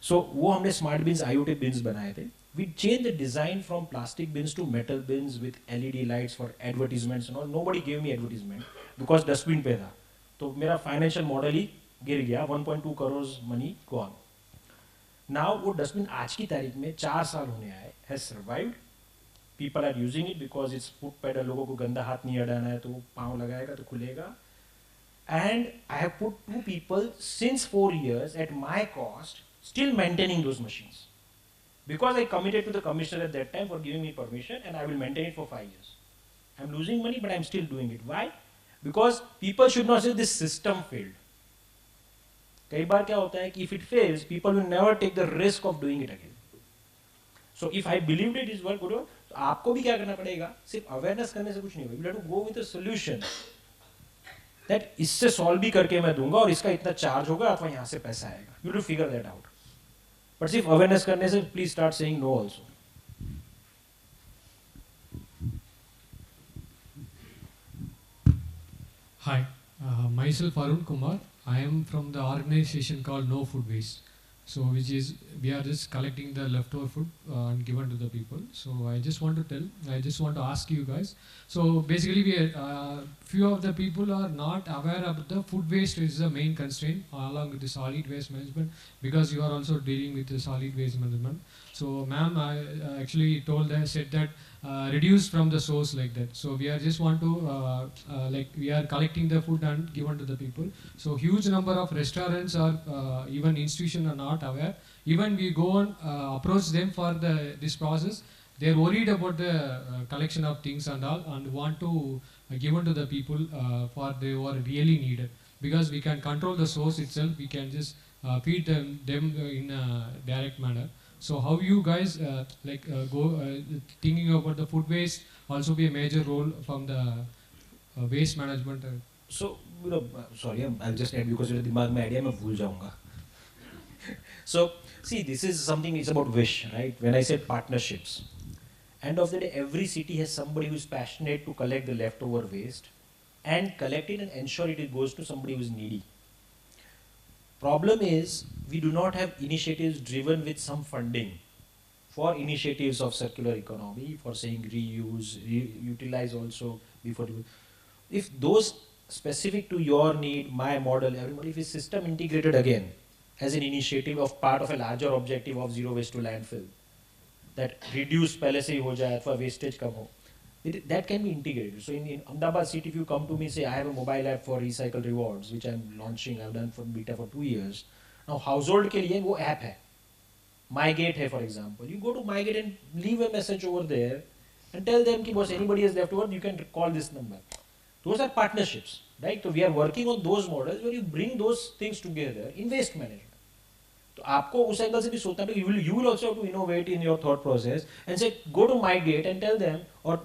So वो हमने smart bins, IoT bins बनाए थे. We changed the design from plastic bins to metal bins with LED lights for advertisements and all. Nobody gave me advertisement because dustbin पे था. तो मेरा financial model ही गिर गया, 1.2 crores money gone. Now वो dustbin आज की तारीख में 4 साल होने आए, has survived. People are using it because it's foot pedal, लोगों को गंदा हाथ नहीं अड़ाना है तो पाँव लगाएगा तो खुलेगा. And I have put 2 people since 4 years at my cost still maintaining those machines. Because I committed to the commissioner at that time for giving me permission and I will maintain it for 5 years. I'm losing money but I'm still doing it. Why? Because people should not say this system failed. कई बार क्या होता है कि if it fails, people will never take the risk of doing it again. So if I believed it is work, तो आपको भी क्या करना पड़ेगा? सिर्फ awareness करने से कुछ नहीं होगा. You have to go with a solution. That इससे solve भी करके मैं दूंगा और इसका इतना charge होगा अथवा यहाँ से पैसा आएगा. You have to figure that out. But सिर्फ awareness करने से please start saying no also.
Hi, myself Arun Kumar. I am from the organization called No Food Waste. So which is, we are just collecting the leftover food and given to the people. So I just want to ask you guys. So basically few of the people are not aware of the food waste is the main constraint along with the solid waste management, because you are also dealing with the solid waste management. So ma'am actually said that reduce from the source like that. So we are just want to we are collecting the food and given to the people. So huge number of restaurants or even institutions are not aware. Even we go and approach them for this process. They are worried about the collection of things and all, and want to given to the people for they were really needed. Because we can control the source itself, we can just feed them in a direct manner. So how you guys thinking about the food waste also be a major role from the waste management?
So sorry, I'll just add because मेरे दिमाग में idea मैं भूल जाऊँगा. So see, this is something, it's about wish, right? When I said partnerships, end of the day every city has somebody who is passionate to collect the leftover waste and collect it and ensure it goes to somebody who is needy. Problem is, we do not have initiatives driven with some funding for initiatives of circular economy, for saying reuse, utilize also before. If those specific to your need, my model, everybody, if it's system integrated again as an initiative of part of a larger objective of zero waste to landfill, that reduce पहले से ही हो जाए अथवा wastage कम हो, that can be integrated. So in Ahmedabad city, if you come to me say I have a mobile app for recycle rewards which I'm launching, I've done for beta for 2 years. Now household के लिए वो app है, MyGate है for example. You go to MyGate and leave a message over there and tell them कि boss anybody has left over, you can call this number. Those are partnerships, right? So we are working on those models where you bring those things together in waste management. तो आपको उस angle से भी सोचना है, you will also have to innovate in your thought process and say go to MyGate and tell them, or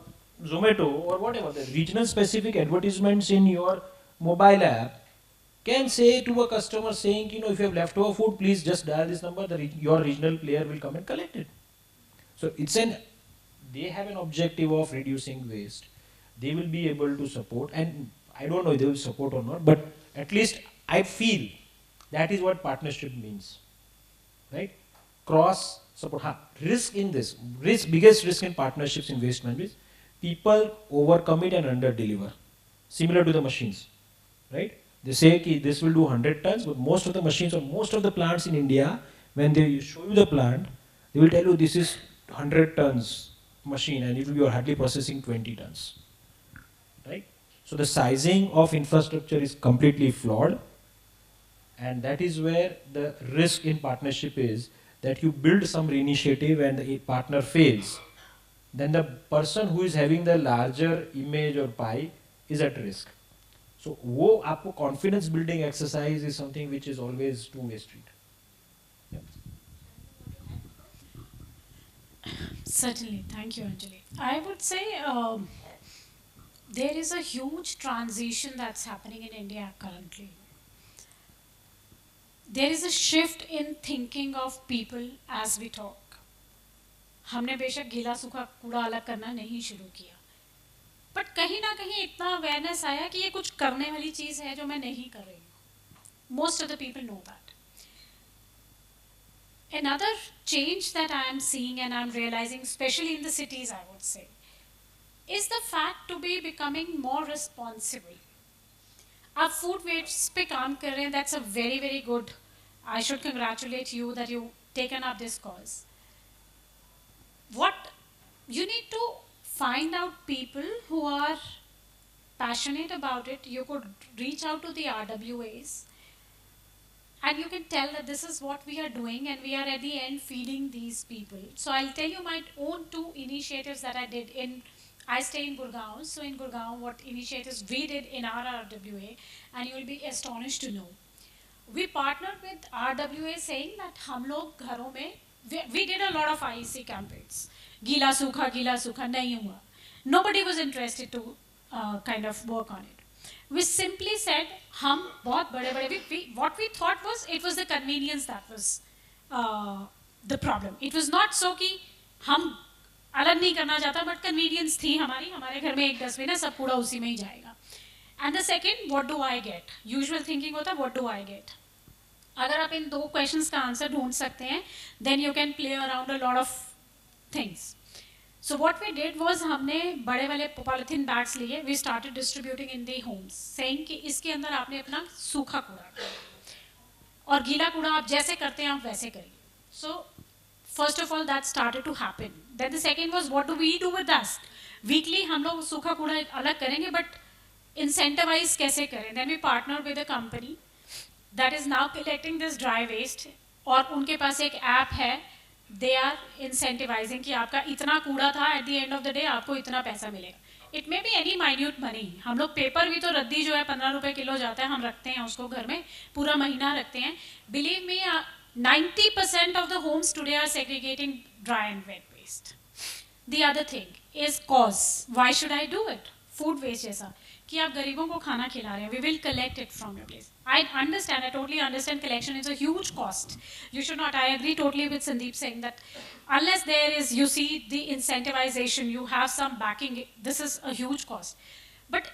Zomato or whatever, the regional specific advertisements in your mobile app can say to a customer saying, if you have leftover food, please just dial this number, your regional player will come and collect it. So they have an objective of reducing waste. They will be able to support, and I don't know if they will support or not, but at least I feel that is what partnership means, right? Cross support. Risk in this, biggest risk in partnerships in waste management is people overcommit and under deliver, similar to the machines, right? They say ki this will do 100 tons, but most of the machines or most of the plants in India, when they show you the plant, they will tell you this is 100 tons machine and it will be hardly processing 20 tons, right? So the sizing of infrastructure is completely flawed, and that is where the risk in partnership is, that you build some initiative and the partner fails, then the person who is having the larger image or pie is at risk. So वो आपको confidence building exercise is something which is always two-way street. Yeah.
Certainly, thank you, Anjali. I would say there is a huge transition that's happening in India currently. There is a shift in thinking of people as we talk. हमने बेशक गीला सूखा कूड़ा अलग करना नहीं शुरू किया, बट कहीं ना कहीं इतना अवेयरनेस आया कि ये कुछ करने वाली चीज़ है जो मैं नहीं कर रही हूँ. Most of the people know that. Another change that I am seeing and I am realizing, especially in the cities, I would say, is the fact to be becoming more responsible. आप food waste पे काम कर रहे हैं, that's a very, very good. I should congratulate you that you taken up this cause. What you need to find out people who are passionate about it. You could reach out to the RWAs and you can tell that this is what we are doing and we are at the end feeding these people. So I'll tell you my own two initiatives that I did in, I stay in Gurgaon, so in Gurgaon what initiatives we did in our RWA, and you will be astonished to know. We partnered with RWA saying that हम लोग घरों में, we did a lot of IEC campaigns. गीला सूखा नहीं हुआ. Nobody was interested to kind of work on it. We simply said, हम बहुत बड़े what we thought was, it was the convenience that was the problem. It was not so कि हम अलग नहीं करना चाहता, but convenience थी हमारे घर में एक डस्टबिन है, सब कूड़ा उसी में ही जाएगा. And the second, what do I get? Usual thinking होता, what do I get? अगर आप इन दो questions का answer ढूंढ सकते हैं, then you can play around a lot of things. So what we did was हमने बड़े वाले polythene bags लिए, we started distributing in the homes, saying कि इसके अंदर आपने अपना सूखा कूड़ा और गीला कूड़ा आप जैसे करते हैं आप वैसे करिए. So first of all that started to happen. Then the second was, what do we do with us? Weekly हम लोग सूखा कूड़ा अलग करेंगे, but incentivize कैसे करें? Then we partnered with a company that is now collecting this dry waste और उनके पास एक ऐप है. They are incentivizing कि आपका इतना कूड़ा था, at the end of the day आपको इतना पैसा मिलेगा. It may be any minute money. हम लोग पेपर भी तो रद्दी जो है 15 रुपए किलो जाता है, हम रखते हैं उसको घर में, पूरा महीना रखते हैं. Believe me, 90% of the homes today are segregating dry and wet waste. The other thing is cause. Why should I do it? Food waste जैसा कि आप गरीबों को खाना खिला रहे हैं. We will collect it from your place. I totally understand collection is a huge cost. You should not, I agree totally with Sandeep saying that unless there is, you see the incentivization, you have some backing, this is a huge cost. But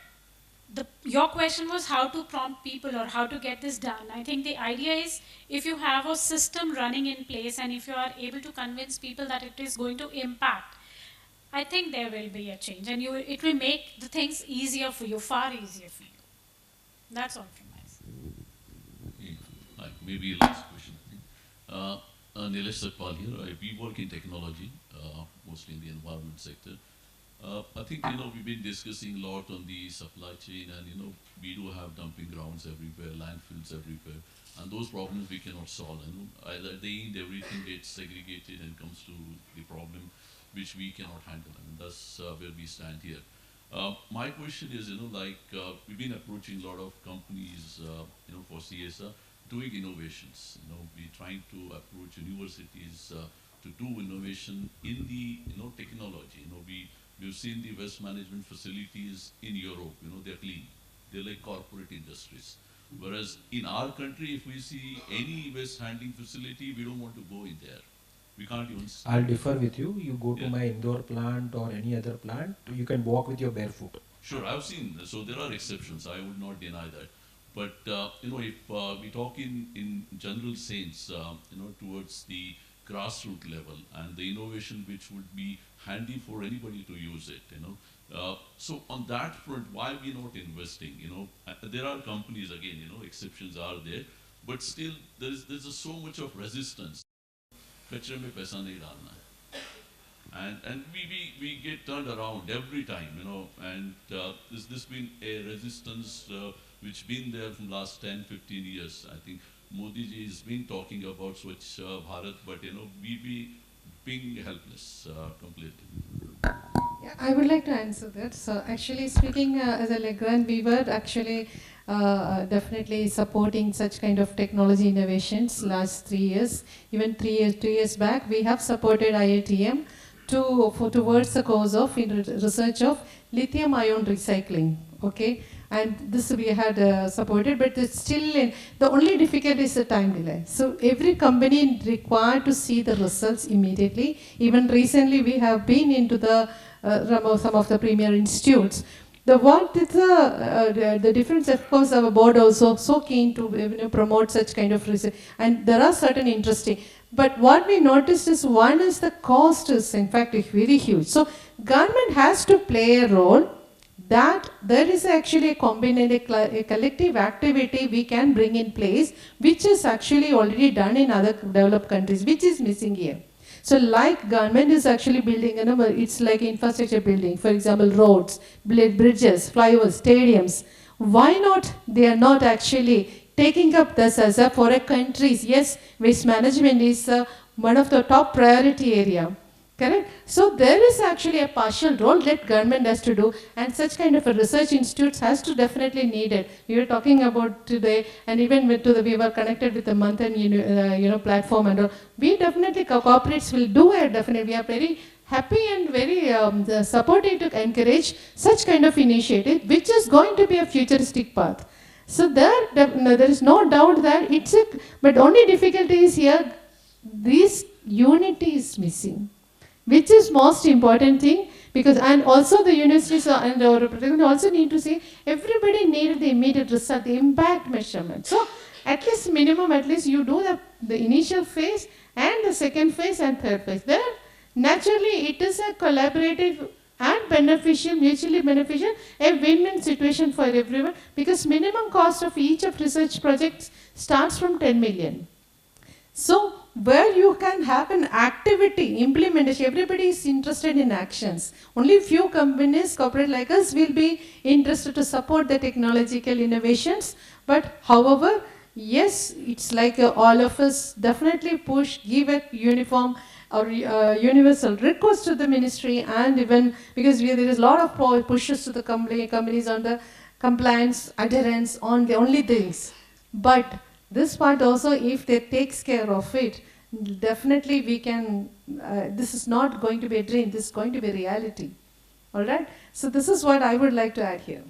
your question was how to prompt people or how to get this done. I think the idea is, if you have a system running in place and if you are able to convince people that it is going to impact, I think there will be a change and it will make the things easier for you, far easier for you. That's all from my side.
Maybe last question. Nilesh Sakpal here. We work in technology, mostly in the environment sector. I think, we've been discussing a lot on the supply chain and, we do have dumping grounds everywhere, landfills everywhere, and those problems we cannot solve. At the end, everything gets segregated and comes to the problem which we cannot handle. That's where we stand here. My question is, we've been approaching a lot of companies, for CSR, doing innovations. We're trying to approach universities to do innovation in the, technology. We've seen the waste management facilities in Europe, they're clean. They're like corporate industries. Whereas in our country, if we see any waste handling facility, we don't want to go in there. We can't even.
I'll differ with you. You go to my indoor plant or any other plant, you can walk with your barefoot.
Sure, I've seen. So there are exceptions. I would not deny that. But if we talk in general sense, towards the grassroots level and the innovation which would be handy for anybody to use it, you know. So on that front, why we not investing, you know? There are companies, again, you know, exceptions are there, but still there's just so much of resistance. कचरे में पैसा नहीं डालना है. And we get turned around every time, you know, and this been a resistance which been there from last 10, 15 years. I think Modi ji has been talking about Swachh Bharat, but you know, we being helpless completely.
Yeah, I would like to answer that. So actually speaking as a Legrand, we were actually definitely supporting such kind of technology innovations last 3 years. Even 3 years back, we have supported IITM towards the cause of research of lithium ion recycling. Okay, and this we had supported, but it's still the only difficulty is the time delay. So every company required to see the results immediately. Even recently, we have been into the some of the premier institutes. The difference, of course, our board also so keen to promote such kind of research, and there are certain interesting. But what we noticed is one is the cost is in fact very huge. So government has to play a role that there is actually a collective activity we can bring in place, which is actually already done in other developed countries, which is missing here. So like government is actually building, it's like infrastructure building, for example, roads, bridges, flyovers, stadiums. Why not they are not actually taking up this as a for a countries? Yes, waste management is one of the top priority area. Correct? So there is actually a partial role that government has to do, and such kind of a research institutes has to definitely need it. We were talking about today, and even we were connected with the Manthan platform and all. We definitely corporates will do it. Definitely, we are very happy and very supportive to encourage such kind of initiative, which is going to be a futuristic path. So there is no doubt that it's a, but only difficulty is here. This unity is missing, which is most important thing, because and also the universities and our also need to say everybody needed the immediate result, the impact measurement. So at least minimum, at least you do the initial phase and the second phase and third phase. There naturally it is a collaborative and beneficial, mutually beneficial, a win-win situation for everyone, because minimum cost of each of research projects starts from 10 million. So where you can have an activity, implementation, everybody is interested in actions. Only few companies, corporate like us, will be interested to support the technological innovations. But however, yes, it's like all of us definitely push, give a uniform or universal request to the ministry, and even because there is a lot of pushes to the companies on the compliance, adherence, on the only things. But this part also, if they takes care of it, definitely we can, this is not going to be a dream, this is going to be reality. All right? So this is what I would like to add here.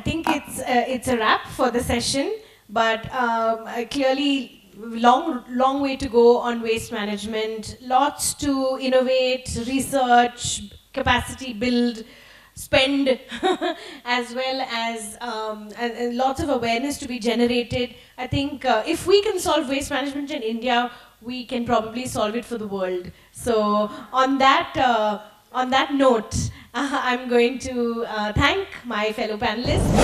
think it's a wrap for the session, but clearly long way to go on waste management. Lots to innovate, research, capacity build, spend, as well as and lots of awareness to be generated. I think if we can solve waste management in India, we can probably solve it for the world. So on that note, I'm going to thank my fellow panelists.